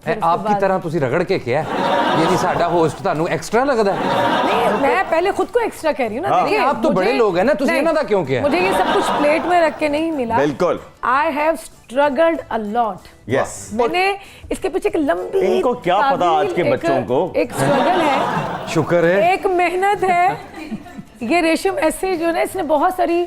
फिर आपकी तरह तुसी रगड़ के किया ये नहीं साडा होस्ट ਤੁਹਾਨੂੰ एक्स्ट्रा लगदा है नहीं मैं पहले खुद को एक्स्ट्रा कह रही हूँ ना। नहीं आप तो बड़े लोग हैं ना तुसी इन्हां दा क्यों किया मुझे ये सब कुछ प्लेट में रख के नहीं मिला। बिल्कुल I have struggled a lot. Yes मैंने इसके पीछे एक लंबी इनको क्या पता आज के बच्चों को एक स्ट्रगल है, शुक्र है एक मेहनत है। ये रेशम ऐसे जो है इसने बहुत सारी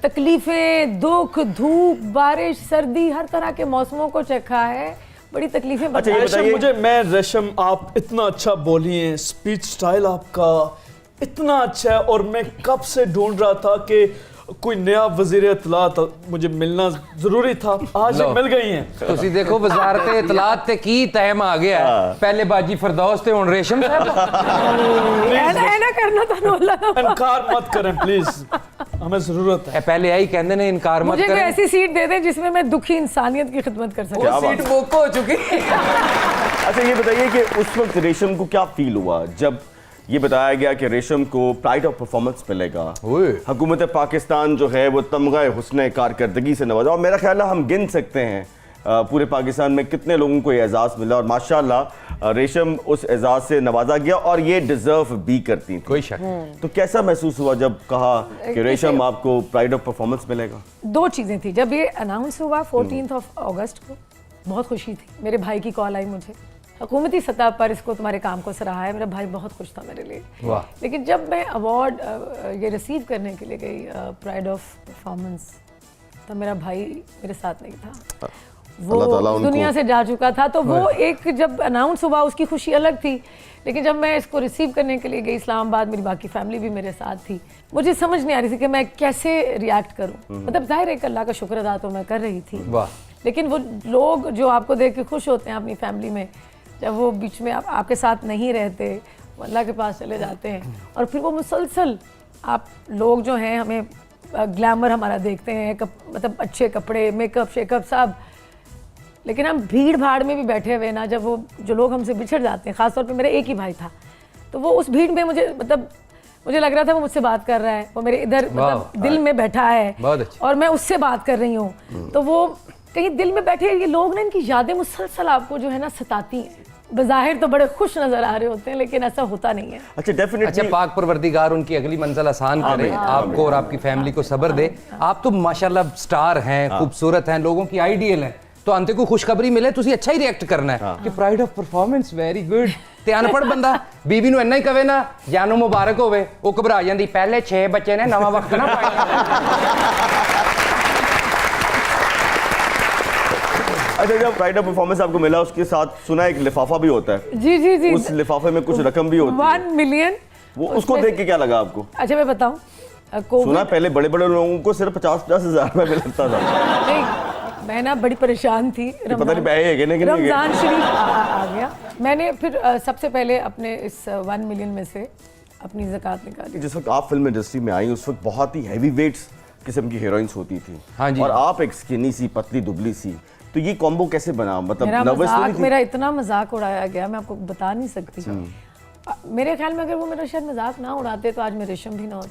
तकलीफें, दुख, धूप, बारिश, सर्दी, हर तरह के मौसमों को चखा है, बड़ी तकलीफें। अच्छा ये रेशम बताइए मैं रेशम आप इतना अच्छा बोली हैं, स्पीच स्टाइल आपका इतना अच्छा है और मैं कब से ढूंढ रहा था कि कोई नया वजीर इत्तलात मुझे मिलना जरूरी था, आज ये मिल गई हैं। ਤੁਸੀਂ ਦੇਖੋ ਵਜ਼ਾਰਤ ਇਤਲਾਤ ਤੇ ਕੀ ਟਾਈਮ ਆ ਗਿਆ ਪਹਿਲੇ ਬਾਜੀ ਫਰਦੌਸ ਤੇ ਹੁਣ ਰੇਸ਼ਮ ਸਾਹਿਬ ऐना करना था नोला। इनकार मत करें प्लीज, हमें जरूरत है। ਇਹ ਪਹਿਲੇ ਆਈ ਕਹਿੰਦੇ ਨੇ ਇਨਕਾਰ ਮਤ मुझे कोई करें ऐसी सीट दे दें जिसमें मैं दुखी इंसानियत की खिदमत कर सकूं। क्या बात सीट बुक हो चुकी अच्छा ये बताइए कि उस वक्त रेशम को क्या फील हुआ जब ये बताया गया कि रेशम को प्राइड ऑफ परफॉर्मेंस मिलेगा, हुकूमत पाकिस्तान जो है वो तमगा हुस्न कारकर्दगी से नवाजा, और मेरा ख्याल है हम गिन सकते हैं पूरे पाकिस्तान में कितने लोगों को ये एजाज़ मिला, और माशाल्लाह रेशम उस एजाज़ से नवाजा गया और ये डिज़र्व भी करती थी। कोई शक तो कैसा महसूस हुआ जब कहा कि रेशम आपको प्राइड ऑफ परफॉर्मेंस मिलेगा? दो चीज़ें थी। जब ये अनाउंस हुआ 14 अगस्त को, बहुत खुशी थी। मेरे भाई की कॉल आई मुझे, हुकूमती सतह पर इसको तुम्हारे काम को सराहा है। मेरा भाई बहुत खुश था मेरे लिए। वाह। लेकिन जब मैं अवार्ड ये रिसीव करने के लिए गई प्राइड ऑफ परफॉर्मेंस, तो मेरा भाई मेरे साथ नहीं था, वो दुनिया से जा चुका था। तो वो एक जब अनाउंस हुआ उसकी खुशी अलग थी, लेकिन जब मैं इसको रिसीव करने के लिए गई इस्लामाबाद, मेरी बाकी फैमिली भी मेरे साथ थी, मुझे समझ नहीं आ रही थी कि मैं कैसे रिएक्ट करूं। मतलब जाहिर है कि अल्लाह का शुक्र अदा तो मैं कर रही थी, लेकिन वो लोग जो आपको देख के खुश होते हैं अपनी फैमिली में, जब वो बीच में आपके साथ नहीं रहते, वो अल्लाह के पास चले जाते हैं, और फिर वो मुसलसल आप लोग जो हैं हमें ग्लैमर हमारा देखते हैं, मतलब अच्छे कपड़े, मेकअप शेकअप सब, लेकिन हम भीड़ भाड़ में भी बैठे हुए ना, जब वो जो लोग हमसे बिछड़ जाते हैं, ख़ासतौर पे मेरा एक ही भाई था, तो वो उस भीड़ में मुझे लग रहा था वो मुझसे बात कर रहा है, वो मेरे इधर मतलब दिल में बैठा है और मैं उससे बात कर रही हूँ। तो वो कहीं दिल में बैठे ये लोग ना, इनकी यादें मुसलसल आपको जो है ना सताती हैं। बज़ाहिर तो बड़े खुश नजर आ रहे होते हैं, लेकिन ऐसा होता नहीं है। अच्छा डेफिनेटली। अच्छा पाक परवरदिगार उनकी अगली मंजिल आसान करे, आपको और आपकी फैमिली को सब्र दे। आप तो माशाल्लाह स्टार हैं, खूबसूरत हैं, लोगों की आइडियल हैं, तो अंते को खुशखबरी मिले तुसी अच्छा ही रिएक्ट करना है कि pride of performance very good. ते अनपढ़ बंदा बीबी नूं इन्ना ही कवे ना जानू मुबारक होवे, वो घबरा जांदी, पहले 6 बच्चे ने नवा वक्त ना पाया। अच्छा जब प्राइड ऑफ परफॉर्मेंस आपको मिला, उसके साथ सुना एक लिफाफा भी होता है। जी जी जी। उस लिफाफे में कुछ रकम भी होती है 1 मिलियन। वो उसको देख के क्या लगा आपको? अच्छा मैं बताऊं, सुना पहले बड़े बड़े लोगों को सिर्फ 50-50 हज़ार रुपए मिलता था। नहीं, मैं ना बड़ी परेशान थी। पता नहीं पैसे है कि नहीं। रमजान शरीफ आ गया, मैंने फिर सबसे पहले अपने इस 1 मिलियन में से अपनी ज़कात निकाली। जिस वक्त आप फिल्म इंडस्ट्री में आई उस वक्त बहुत ही हैवी वेट्स किस्म की हीरोइंस होती थी। हाँ जी। और आप एक स्किनी सी पतली दुबली सी, तो ये कॉम्बो कैसे बना? मतलब नर्वस तो नहीं थी? मेरा इतना मजाक उड़ाया गया, मैं आपको बता नहीं सकती। मेरे ख्याल में अगर वो मेरा शायद मजाक ना उड़ाते तो आज मैं रेशम भी ना होती।